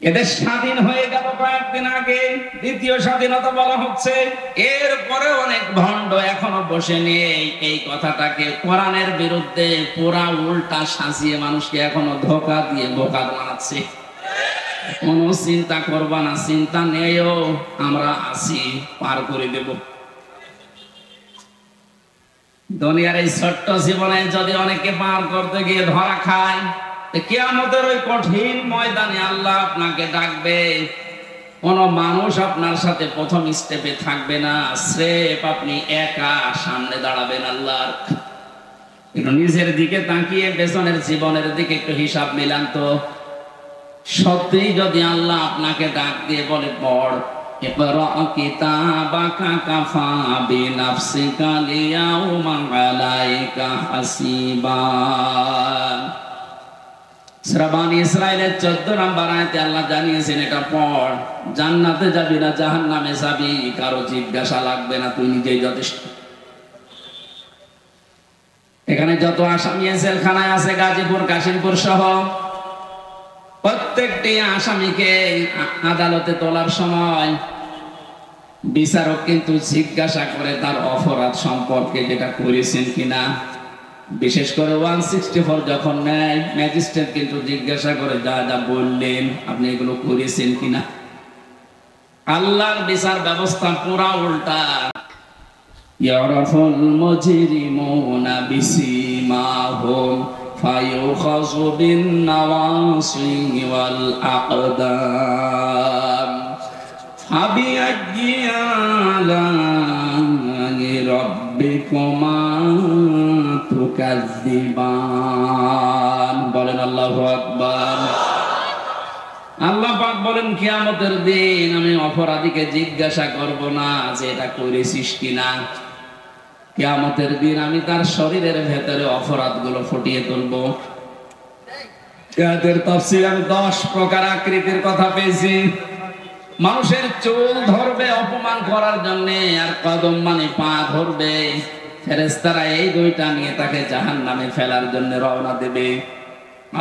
এদের স্বাধীন হয়ে গেল কয়েকদিন আগে, দ্বিতীয় স্বাধীনতা বলা হচ্ছে। এরপরে অনেক ভণ্ড এখনো বসে নেই এই কথাটাকে কোরআনের বিরুদ্ধে পুরা উল্টা সাজিয়ে মানুষকে এখনো ধোঁকা দিয়ে বোকা বানাচ্ছে। কোন চিন্তা করবা না, চিন্তা নেইও, আমরা আছি, পার করে দেব। দুনিয়ার এই ছোট্ট জীবনে যদি অনেকে পার করতে গিয়ে ধরা খায়, কিয়ামতের ওই কঠিন ময়দানে আল্লাহ আপনাকে ডাকবে। কোন মানুষ আপনার সাথে প্রথম স্টেপে থাকবে না, স্রেফ আপনি একা সামনে দাঁড়াবেন আল্লাহর। একটু নিজের দিকে তাকিয়ে পেছনের জীবনের দিকে একটু হিসাব মিলান তো। সত্যি যদি আল্লাহ আপনাকে ডাক দিয়ে বলে পড়, ইকরা কিতাবাকা কাফা বিনাফসিকা লিয়াউমা আলাইকা হাসিবা। সূরা বনী ইসরাঈলের 14 নম্বর আয়াতে আল্লাহ জানিয়েছেন, এটা পড়, জান্নাতে যাবি না জাহান্নামে যাবি কারো জিজ্ঞাসা লাগবে না, তুই নিজেই যথেষ্ট। এখানে যত আসামি জেলখানায় আছে গাজীপুর কাশিমপুর সহ, প্রত্যেকটি আসামিকে আদালতে তোলার সময় বিচারক কিন্তু জিজ্ঞাসা করে তার অপরাধ সম্পর্কে, যেটা করেছেন কিনা। বিশেষ করে 164 যখন নেয়, ম্যাজিস্ট্রেট কিন্তু জিজ্ঞাসা করে যা যা বললেন আপনি এগুলো করেছেন কিনা। আল্লাহর বিচার ব্যবস্থা পুরা উল্টা। ইয়ারাফুল মুজরিমুনা বিসিমাহুম ফায়ুখাযু বিন নাওয়াসি ওয়াল আকদাম ফাবিআইয়ি আলা'i রাব্বিকুমা তুকাযযিবান। বলেন আল্লাহু আকবার। আল্লাহ পাক বলেন, কিয়ামতের দিন আমি অপরাধীকে জিজ্ঞাসা করব না যে এটা করেছিস কিনা। কিয়ামতের দিন আমি তার শরীরের ভেতরে অপরাধগুলো ফুটিয়ে তুলব। এদের তাফসীর আমি 10 প্রকার আকৃতির কথা পেয়েছি। মানুষের চুল ধরবে অপমান করার জন্য, আর কদম মানে পা ধরবে। ফেরেশতারা এই দুইটা নিয়ে তাকে জাহান্নামে ফেলার জন্য রওনা দেবে।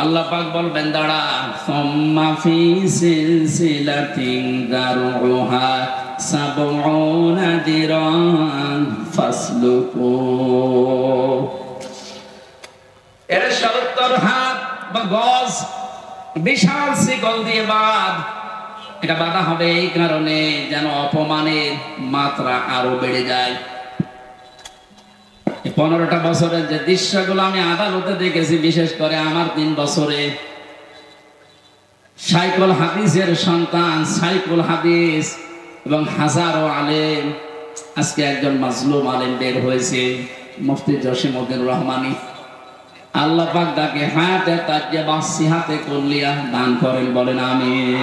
আল্লাহ পাক বলবেন, দাঁড়া, সুম্মা ফি সিলসিলাতিন দারউহা সাবউনা দিরান ফাসলুকু। এর 70 হাত বা গজ বিশাল শিকল দিয়ে বাঁধ। এটা বাঁধা হবে এই কারণে যেন অপমানের মাত্রা আরো বেড়ে যায়। 15টা বছরের যে দৃশ্যগুলো আমি আদালতে দেখেছি, বিশেষ করে আমার 3 বছরে, সাইকুল হাদিসের সন্তান সাইকুল হাদিস এবং হাজারো আলেম, আজকে একজন মাজলুম আলেম বের হয়েছে, মুফতি জসিমউদ্দিন রহমানী। আল্লাহ পাক তাকে হায়াতে তাজ্জাবা সিহাতে কুল্লিয়া দান করেন, বলেন আমিন।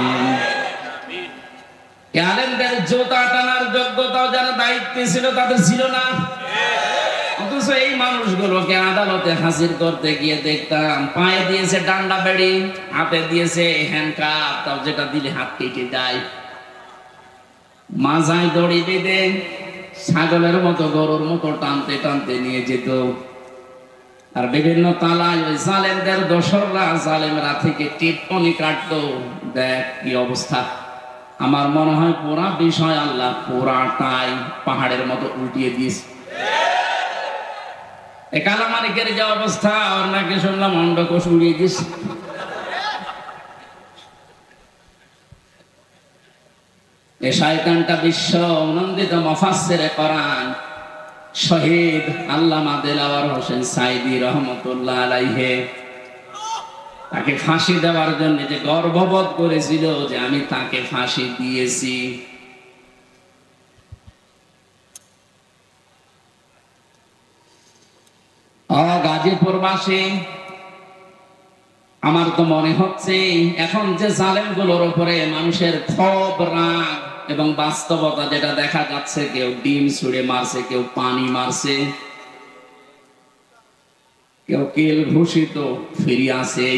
এই আলেমদের জোতা টানার যোগ্যতাও যারা দায়িত্বে ছিল তাদের ছিল না। অথচ এই মানুষগুলোকে আদালতে হাজির করতে গিয়ে দেখতাম পায়ে দিয়েছে ডান্ডা বেড়ি, হাতে দিয়েছে হ্যান্ডকাপ, তাও যেটা দিলে হাত কেটে যায়। মাজায় দড়ি বেঁধে ছাগলের মতো গরুর মতো টানতে টানতে নিয়ে যেত। আর বিভিন্ন তালায় ওই জালেমদের দোসররা জালেমরা থেকে টিপ্পনি কাটতো। দেখ কি অবস্থা। আমার মনে হয় পুরা বিষয় আল্লাহ পুরাটাই পাহাড়ের মতো উল্টিয়ে দিয়েছে। কালা মানিকের যে অবস্থা, ওর নাকি শুনলাম অন্ডকোষ উড়িয়ে দিস। এ শয়তানটা বিশ্ব নন্দিত মুফাসসিরে কোরআন শহীদ আল্লামা দেলাওয়ার হোসেন সাইদি রহমতুল্লাহ আলাইহি, তাকে ফাঁসি দেওয়ার জন্য যে গর্ববোধ করেছিল যে আমি তাকে ফাঁসি দিয়েছি। গাজীপুরবাসী, আমার তো মনে হচ্ছে এখন যে জালেমগুলোর উপরে মানুষের ক্ষোভ, রাগ এবং বাস্তবতা যেটা দেখা যাচ্ছে, কেউ ডিম ছুঁড়ে মারছে, কেউ পানি মারছে, কেউ কিল ঘুষিত ফিরিয়ে আসে।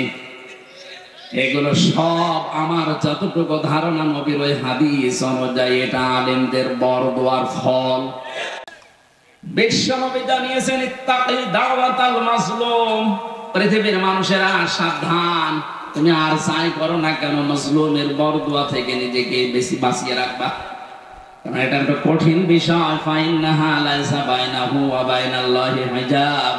এগুলো সব আমার যতটুকু ধারণা নবীর ওই হাদিস অনুযায়ী এটা আলেমদের বরদোয়ার ফল। বিশ্বনবী জানিয়েছেন, ইত্তাকি দাওয়াতাল মাজলুম, পৃথিবীর মানুষেরা সাবধান, তুমি আর চাই করো না কেন মজলুমের বরদুয়া থেকে নিজেকে বেশি বাঁচিয়ে রাখবা, কারণ এটা একটা কঠিন বিষয়। ফাইন্নাহা লাইসা বাইনাহু ওয়া বাইনাল্লাহি হিজাব।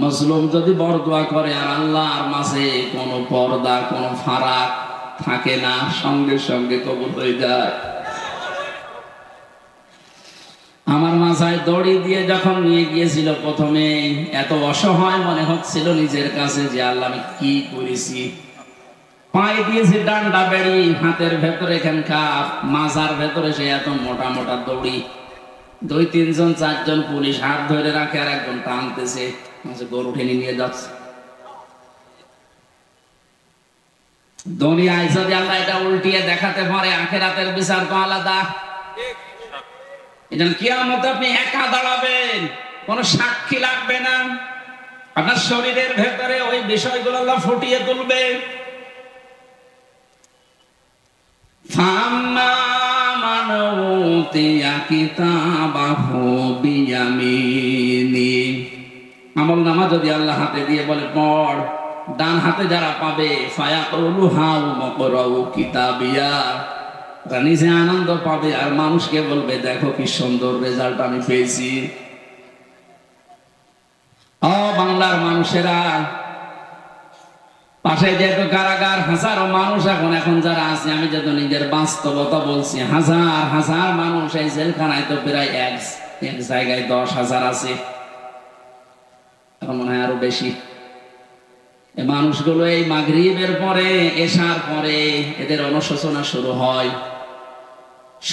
মজলুম যদি বরদুয়া করে আর আল্লাহর মাঝে কোনো পর্দা কোনো ফারাক থাকে না, সঙ্গে সঙ্গে কবুল হয়ে যায়। আমার মাথায় দড়ি দিয়ে যখন নিয়ে গিয়েছিল প্রথমে, এত অসহায় মনে হচ্ছিল নিজের কাছে যে আল্লাহ আমি কি করেছি। পায়ে দিয়েছে ডান্ডা বেড়ি, হাতের ভেতরে এখানকার মাজার ভেতরে সে এত মোটা মোটা দড়ি, 2-3 জন 4 জন পুলিশ হাত ধরে রাখে আর একজন টানতেছে, গরু টেনে নিয়ে যাচ্ছে। দুনিয়ায় যদি আল্লাহ এটা উল্টিয়ে দেখাতে পারে, আখিরাতের বিচার তো আলাদা। এজন্য কিয়ামতে আপনি একা দাঁড়াবেন, কোনো সাক্ষী লাগবে না। আপনার শরীরের ভেতরে ওই বিষয়গুলো আল্লাহ ফুটিয়ে তুলবে। ফাম্মা মান উতিয়া কিতাবাহু বিয়ামিনি, আমলনামা যদি আল্লাহ হাতে দিয়ে বলে পড়, ডান হাতে যারা পাবে ফায়াকুলু হাউ মকরাউ কিতাবিয়া, নিজে আনন্দ পাবে আর মানুষকে বলবে দেখো কি সুন্দর রেজাল্ট আমি পেয়েছি। ও বাংলার মানুষেরা, পাশে যেহেতু কারাগার, হাজারো মানুষ এখন যারা আছে, আমি যেহেতু নিজের বাস্তবতা বলছি, হাজার হাজার মানুষ এই জেলখানায় তো প্রায় এক জায়গায় 10,000 আছে, এখন মনে হয় আরো বেশি। এই মানুষগুলো এই মাগরিবের পরে এশার পরে এদের অনুশোচনা শুরু হয়।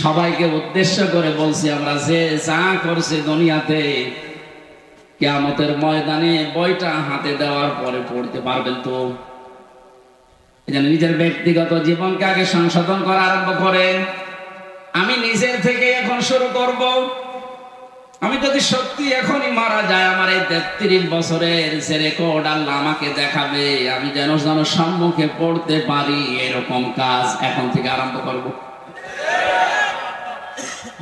সবাইকে উদ্দেশ্য করে বলছি, আমরা যে যা করছি দুনিয়াতে, কিয়ামতের ময়দানে বইটা হাতে দেওয়ার পরে পড়তে পারবেন তো? এজন্য নিজের ব্যক্তিগত জীবনকে আগে সংশোধন করা আরম্ভ করেন। আমি নিজের থেকে এখন শুরু করব। আমি যদি সত্যি এখনই মারা যায়, আমার এই 33 বছরের যে রেকর্ড আল্লাহ আমাকে দেখাবে, আমি যেন সম্মুখে পড়তে পারি, এরকম কাজ এখন থেকে আরম্ভ করব।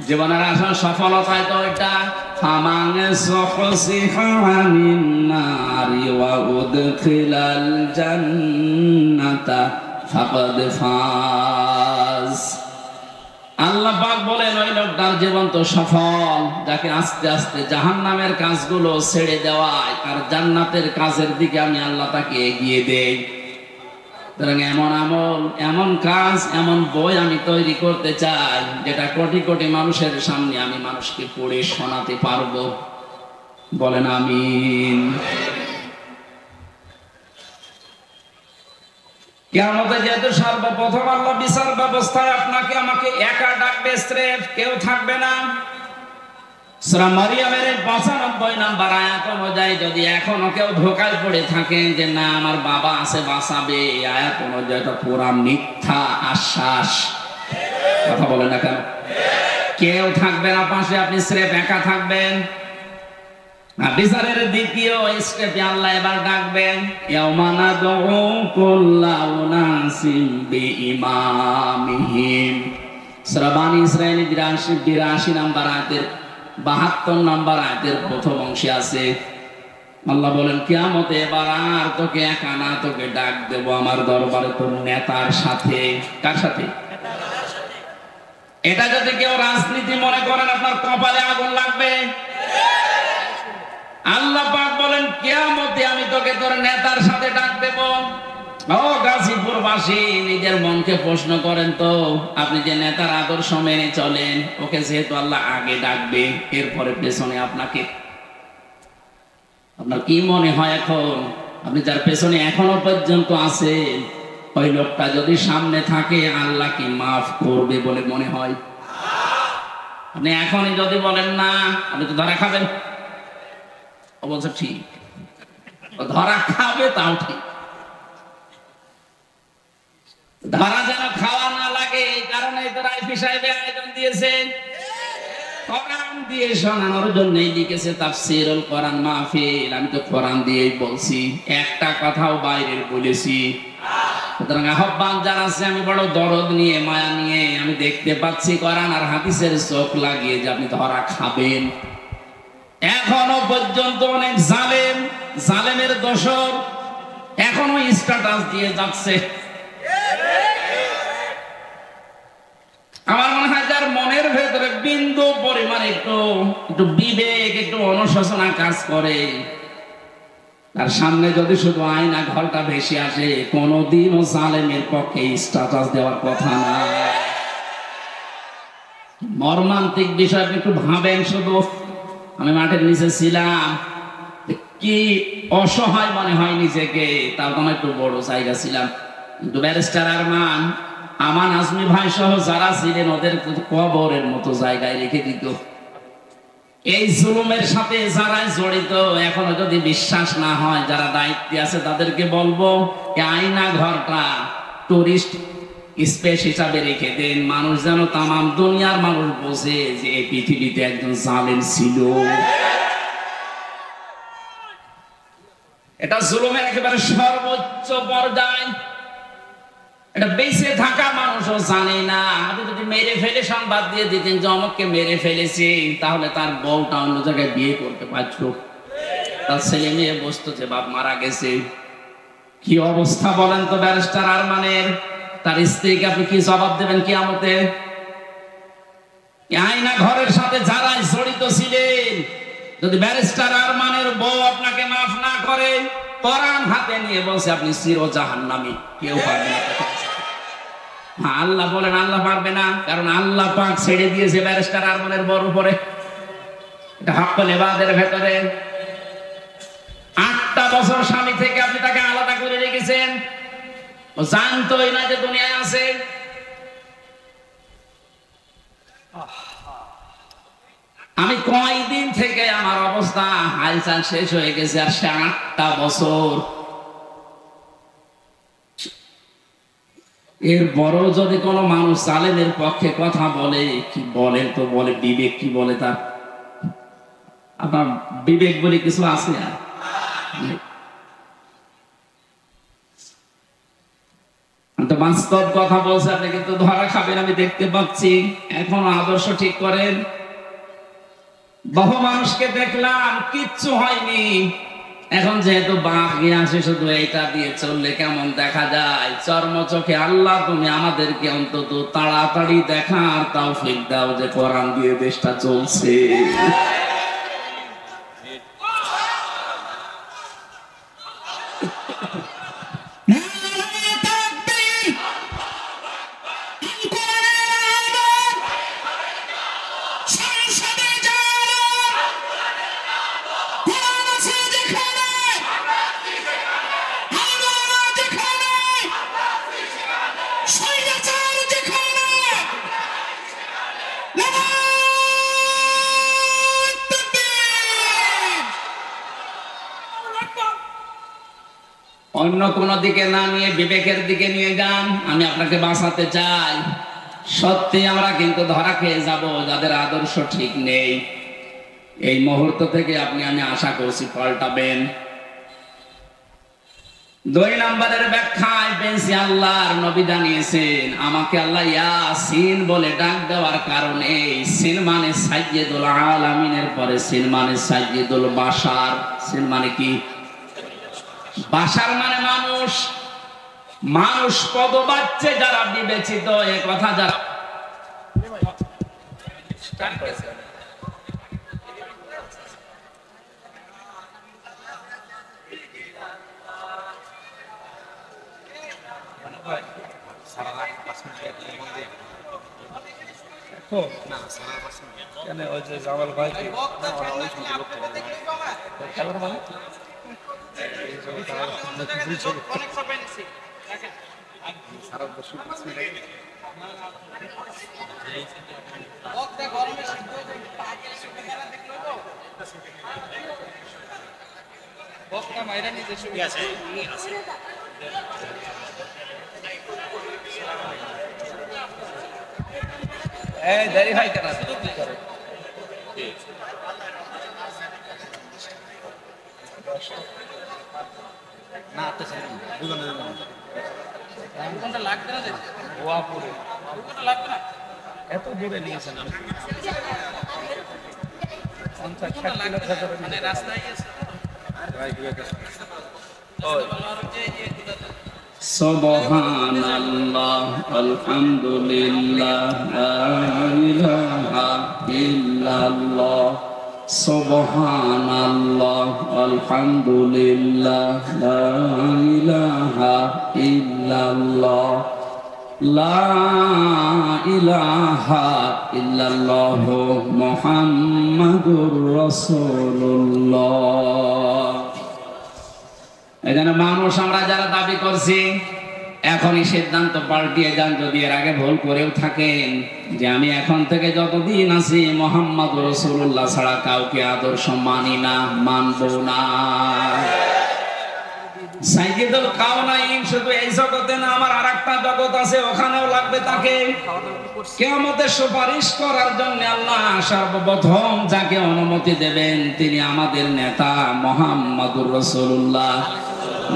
জীবনের আসল সফলতায় তো এটা, ফামান সুহসিহা আনিন নারি ওয়া উদখিলাল জান্নাতা ফাকাদ ফাজ। আল্লাহ পাক বলেন ওই লোকটার জীবন তো সফল, যাকে আস্তে আস্তে জাহান্নামের কাজগুলো ছেড়ে দেওয়ায় আর জান্নাতের কাজের দিকে আমি আল্লাহ তাকে এগিয়ে দেই। সুতরাং এমন আমল, এমন কাজ, এমন বই আমি তৈরি করতে চাই যেটা কোটি কোটি মানুষের সামনে আমি মানুষকে পড়ে শোনাতে পারবো। বলেন আমিন। কিয়ামতে যেহেতু সর্বপ্রথম আল্লাহ বিচার ব্যবস্থায় আপনাকে আমাকে একা ডাকবে, স্রেফ কেউ থাকবে না। সূরা মারিয়ামের 95 নম্বর আয়াত অনুযায়ী যদি এখনো কেউ ধোঁকায় পড়ে থাকেন যে না আমার বাবা আছে বাঁচাবে, আয়াত অনুযায়ী এটা পুরা মিথ্যা আশ্বাস। কথা বলেন না কেন? কেউ থাকবে না পাশে, আপনি স্রেফ একা থাকবেন। বিচারের দ্বিতীয় স্টেপে আল্লাহ এবার ডাকবেন, ইয়াউমা নাদউ কুল্লা উনাসিম বিইমামিহিম। সূরা বানী ইসরাঈল 82 নম্বর আয়াতের 72 নম্বর আয়াতের প্রথম অংশে আছে। আল্লাহ বলেন কিয়ামতে এবার আর তোকে একা না, তোকে ডাক দেব আমার দরবারে তোর নেতার সাথে। কার সাথে? এটা যদি কেউ রাজনীতি মনে করেন আপনার কপালে আগুন লাগবে। আল্লাহ পাক বলেন কিয়ামতে আমি তোকে তোর নেতার সাথে ডাক দেব। ও গাজীপুরবাসী, নিজের মনকে প্রশ্ন করেন তো, আপনি যে নেতার আদর্শ মেনে চলেন, ওকে যেহেতু আল্লাহ আগে ডাকবে, এরপরে পেছনে আপনাকে, আপনার কি মনে হয় এখন আপনি যার পেছনে এখনো পর্যন্ত আছে, ওই লোকটা যদি সামনে থাকে আল্লাহ কি মাফ করবে বলে মনে হয়? আপনি এখনই যদি বলেন না, আপনি তো ধরা খাবেন। ও বলছে ঠিক, ধরা খাবে, তাও ঠিক। ধরা যেন খাওয়া না লাগে, এই কারণে তো রাইফি সাহেব আয়োজন দিয়েছে, কোরআন দিয়ে শোনানোর জন্যই লিখেছে তাফসীরুল কোরআন মাহফিল। আমি তো কোরআন দিয়েই বলছি, একটা কথাও বাইরের বলেছি। সুতরাং আহ্বান জানাচ্ছি, আমি বড় দরদ নিয়ে, মায়া নিয়ে, আমি দেখতে পাচ্ছি কোরআন আর হাদিসের চোখ লাগিয়ে যে আপনি ধরা খাবেন। এখনো পর্যন্ত অনেক জালেমের দোসর এখনো স্ট্যাটাস দিয়ে যাচ্ছে। আমার মনে হয় যার মনের ভেতরে বিন্দু পরিমাণ একটু বিবেক, একটু অনুশোচনা কাজ করে, তার সামনে যদি শুধু আয়না ঘরটা ভেসে আসে, কোনদিনও জালেমের পক্ষে স্ট্যাটাস দেওয়ার কথা না। মর্মান্তিক বিষয় আপনি একটু ভাবেন। শুধু আমি মাঠের নিচে ছিলাম, কি অসহায় মনে হয় নিজেকে। তাও তো আমার একটু বড় জায়গা ছিলাম, কিন্তু ব্যারিস্টার আমান আজমি ভাই সহ যারা ছিলেন ওদের কবরের মতো জায়গায় রেখে দিত। এই জুলুমের সাথে যারা জড়িত, এখনো যদি বিশ্বাস না হয়, যারা দায়িত্বে আছে তাদেরকে বলবো, আয়না ঘরটা টুরিস্ট স্পেস হিসাবে রেখে দেন। মানুষ যেন, তামাম দুনিয়ার মানুষ বোঝে যে এই পৃথিবীতে একজন জালেম ছিল। এটা জুলুমের একেবারে সর্বোচ্চ পর্যায়। এটা বেঁচে থাকা মানুষও জানে না। আপনি যদি মেরে ফেলে সংবাদ দিয়ে দিতেন যে অমুককে মেরে ফেলেছে, তাহলে তার বউটা অন্য জায়গায় বিয়ে করতে পারত, তার ছেলে মেয়ে বসতো যে বাপ মারা গেছে। কি অবস্থা বলেন তো ব্যারিস্টার আরমানের? তার স্ত্রীকে আপনি কি জবাব দেবেন কিয়ামতে? আয়না ঘরের সাথে যারা জড়িত ছিলেন, যদি ব্যারিস্টার আরমানের বউ আপনাকে মাফ না করে, কোরআন হাতে নিয়ে বলছে আপনি চির জাহান্নামী, কেউ পারবে না। আল্লাহ বলেন আল্লাহ পারবে না, কারণ আল্লাহ পাক ছেড়ে দিয়েছে ব্যারিস্টার আরমানের বউর উপরে। এটা হক্কুল ইবাদের ভেতরে 8টা বছর স্বামী থেকে আপনি তাকে আলাদা করে রেখেছেন। ও জানতোই না যে দুনিয়ায় আছে। আমি কয়দিন থেকে আমার অবস্থা হালচাল শেষ হয়ে গেছে, আর সে 8টা বছর। এর বড় যদি কোনো মানুষ জালেমের পক্ষে কথা বলে, কি বলেন তো বলে, বিবেক কি বলে তার? আপনার বিবেক বলে কিছু আছে? আর তো বাস্তব কথা বলছে, আপনি কিন্তু ধরা খাবেন, আমি দেখতে পাচ্ছি। এখন আদর্শ ঠিক করেন। বহু মানুষকে দেখলাম কিচ্ছু হয়নি, এখন যেহেতু বাঘ নিয়ে আসে, শুধু এইটা দিয়ে চললে কেমন দেখা যায়। চর্ম চোখে আল্লাহ তুমি আমাদেরকে অন্তত তাড়াতাড়ি দেখার তৌফিক দাও যে কোরআন দিয়ে দেশটা চলছে। অন্য কোন দিকে না নিয়ে বিবেকের দিকে নিয়ে যান। আমি আপনাকে বাঁচাতে চাই। সত্যি আমরা কিন্তু ধরা খেয়ে যাব যাদের আদর্শ ঠিক নেই। এই মুহূর্ত থেকে আমি আশা করছি পাল্টাবেন। 2 নম্বরের ব্যাখ্যায় পেয়েছি, আল্লাহর নবী জানিয়েছেন, আমাকে আল্লাহ ইয়াসিন বলে ডাক দেওয়ার কারণে, সিন মানে সাইয়্যিদুল আলামিনের পরে সিন মানে সাইয়্যিদুল বাশার। সিন মানে কি? বাশার মানে মানুষ। মানুষ পদবাচ্যে যারা বিবেচিত, এ কথা যারা দেরি হয় কেন? না এত দূরে নিয়েছেন রাস্তায় সুবহানাল্লাহ আলহামদুলিল্লাহ লা ইলাহা ইল্লাল্লাহ সুবহানাল্লাহ আলহামদুলিল্লাহ লা ইলাহা ইল্লাল্লাহ লা ইলাহা ইল্লাল্লাহ মুহাম্মাদুর রাসূলুল্লাহ। এখানে মানুষ আমরা যারা দাবি করছি এখনই সিদ্ধান্ত পাল্টিয়ে যান, যদি এর আগে ভুল করেও থাকেন, যে আমি এখন থেকে যতদিন আছি মুহাম্মদ রাসূলুল্লাহ ছাড়া কাউকে আদর্শ মানি না, মানব না। সাইয়্যিদুল কাওনাইন শুধু এই জগতে না, আমার আরেকটা জগৎ আছে, ওখানেও লাগবে তাকে। কিয়ামতে সুপারিশ করার জন্য আল্লাহ সর্বপ্রথম যাকে অনুমতি দেবেন তিনি আমাদের নেতা মুহাম্মদুর রাসূলুল্লাহ।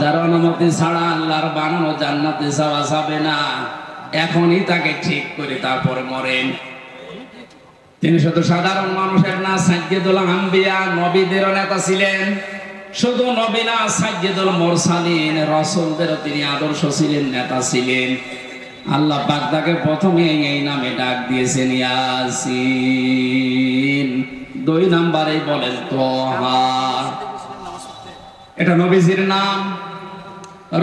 যার অনুমতি ছাড়া আল্লাহর বানানো জান্নাতে যাওয়া যাবে না। এখনই তাকে ঠিক করে তারপরে মরেন। তিনি শুধু সাধারণ মানুষের না, সাইয়্যিদুল আম্বিয়া, নবীদেরও নেতা ছিলেন। শুধু নবী না, সাইয়্যিদুল মুরসালিন, রাসূলদেরও তিনি আদর্শ ছিলেন, নেতা ছিলেন। আল্লাহ পাক তাকে প্রথমে এই নামে ডাক দিয়েছেন ইয়াসিন, 2 নম্বরে বলেন তোহা। এটা নবীজির নাম।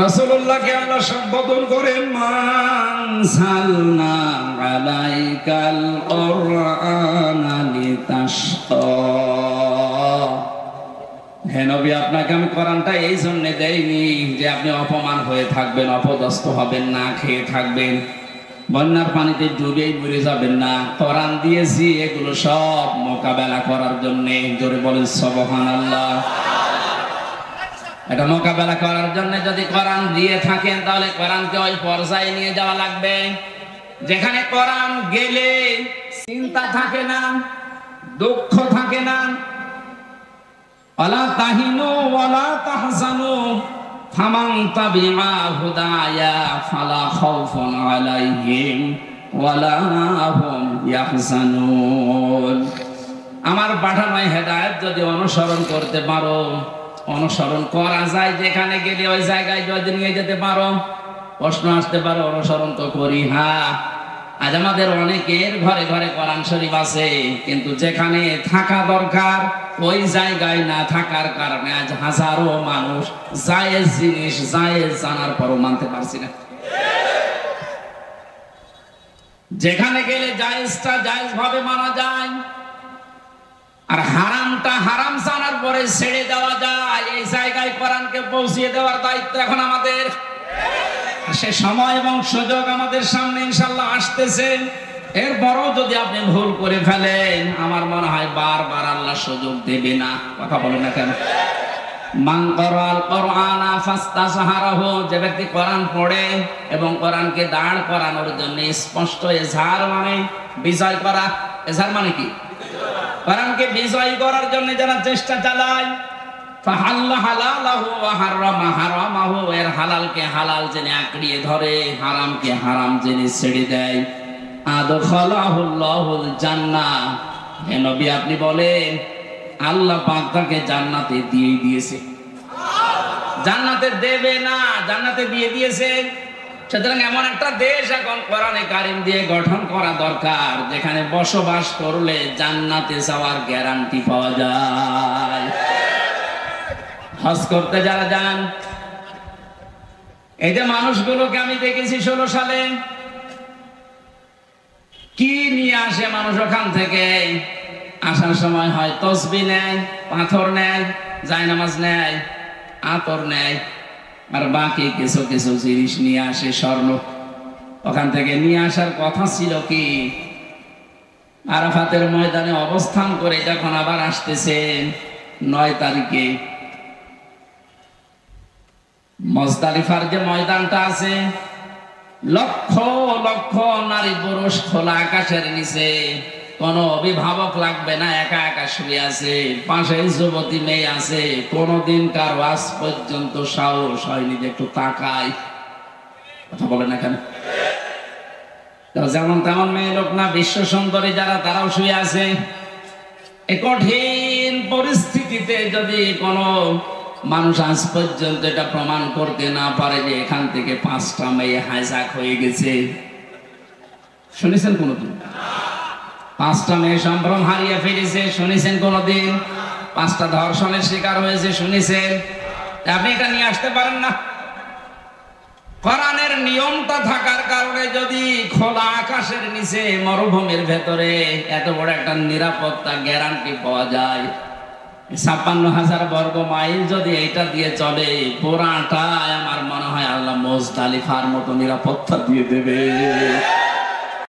রাসূলুল্লাহকে আল্লাহ সম্বোধন করেন মানসালনা আলাইকাল কুরআনা লিতাশকা। হে নবী, আপনাকে আমি কোরআনটা এই জন্য দেইনি যে আপনি অপমান হয়ে থাকবেন, অপদস্থ হবেন, না খেয়ে থাকবেন, বন্যার পানিতে ডুবেই মরে যাবেন না। কোরআন দিয়েছি এগুলো সব মোকাবেলা করার জন্য। জোরে বলেন সুবহানাল্লাহ। এটা মোকাবেলা করার জন্য যদি কোরআন দিয়ে থাকেন তাহলে কোরআনকে ওই পর্যায়ে নিয়ে যাওয়া লাগবে যেখানে কোরআন গেলে চিন্তা থাকে না, দুঃখ থাকে না। ওয়ালা তাহিনু ওয়ালা তাহজানু ফামান তাবিআ হুদায়া ফালা খাউফুন আলাইহিম ওয়ালা হুম ইয়াহজানুন। আমার পাঠানো হেদায়েত যদি অনুসরণ করতে পারো, অনুসরণ করা যায়, যেখানে গেলে ওই জায়গায় যদি নিয়ে যেতে পারো। প্রশ্ন আসতে পারে, অনুসরণ তো করি। হ্যাঁ, আজ আমাদের অনেকের ঘরে ঘরে কোরআন শরীফ আছে, কিন্তু যেখানে থাকা দরকার ওই জায়গায় না থাকার কারণে আজ হাজারো মানুষ জায়েজ জিনিস জায়েজ জানার পরও মানতে পারছি না। যেখানে গেলে জায়েজটা জায়েজ ভাবে মানা যায়, আর হারামটা হারাম জানার পরে ছেড়ে দেওয়া যায়, এই জায়গায় কোরআনকে পৌঁছিয়ে দেওয়ার দায়িত্ব এখন আমাদের। সে সময় এবং সুযোগ আমাদের সামনে ইনশাআল্লাহ আসতেছে। এরপরও যদি আপনি ভুল করে ফেলেন, আমার মনে হয় বারবার আল্লাহ সুযোগ দেবে না। কথা বলেন না কেন? মান ক্বারাআল কুরআনা ফাস্তাযহারাহু, যে ব্যক্তি কোরআন পড়ে এবং কোরআনকে দাঁড় করানোর জন্য স্পষ্ট ইজহার মানে বিজয় করা। ইজহার মানে কি? কোরআনকে বিজয় করার জন্য যারা চেষ্টা চালায়, ফাহাল্লা হালালাহু ওয়া হারামা হারামাহু, এর হালালকে হালাল জেনে আঁকড়িয়ে ধরে, হারামকে হারাম জেনে ছেড়ে দেয়, আদখালাহুল্লাহুল জান্নাহ। হে নবী, আপনি বলেন আল্লাহ পাক তাকে জান্নাতে দিয়ে দিয়েছে। জান্নাতে দেবে না, জান্নাতে দিয়ে দিয়েছে। সুতরাং এমন একটা দেশ এখন কোরআনে কারিম দিয়ে গঠন করা দরকার যেখানে বসবাস করলে জান্নাতে যাওয়ার গ্যারান্টি পাওয়া যায়। হজ করতে যারা যান, এই যে মানুষগুলোকে আমি দেখেছি 16 সালে, কি নিয়ে আসে মানুষ ওখান থেকে? আসার সময় হয় তসবিহ নেয়, পাথর নেয়, জায়নামাজ নেয়, আতর নেয়, আর বাকি কিছু কিছু জিনিস নিয়ে আসে, স্বর্ণ। ওখান থেকে নিয়ে আসার কথা ছিল কি, আরাফাতের ময়দানে অবস্থান করে যখন আবার আসতেছেন 9 তারিখে, মুজদালিফার যে ময়দানটা আছে, লক্ষ লক্ষ নারী পুরুষ খোলা আকাশের নিচে, কোন অভিভাবক লাগবে না, একা একা শুয়ে আছে, পাশে যুবতী মেয়ে আছে। কোনদিন কার আজ পর্যন্ত সাহস হয়নি যে একটু তাকায়। কথা বলে না কেন? যেমন তেমন মেয়ে লোক না, বিশ্ব সুন্দরী যারা, তারাও শুয়ে আছে। এই কঠিন পরিস্থিতিতে যদি কোনো মানুষ আজ পর্যন্ত এটা প্রমাণ করতে না পারে যে এখান থেকে 5টা মেয়ে হাইজাক হয়ে গেছে। শুনেছেন কোনদিন? 5টা মেয়ে সম্ভ্রম হারিয়ে ফেলেছে, শুনেছেন কোনদিন? 5টা ধর্ষণের শিকার হয়েছে, শুনেছেন? আপনি এটা নিয়ে আসতে পারেন না। কোরআনের নিয়মটা থাকার কারণে যদি খোলা আকাশের নিচে মরুভূমির ভেতরে এত বড় একটা নিরাপত্তা গ্যারান্টি পাওয়া যায়, 56,000 বর্গ মাইল যদি এটা দিয়ে চলে, পুরাটাই আমার মনে হয় আল্লাহ মুজদালিফার মতো নিরাপত্তা দিয়ে দেবে।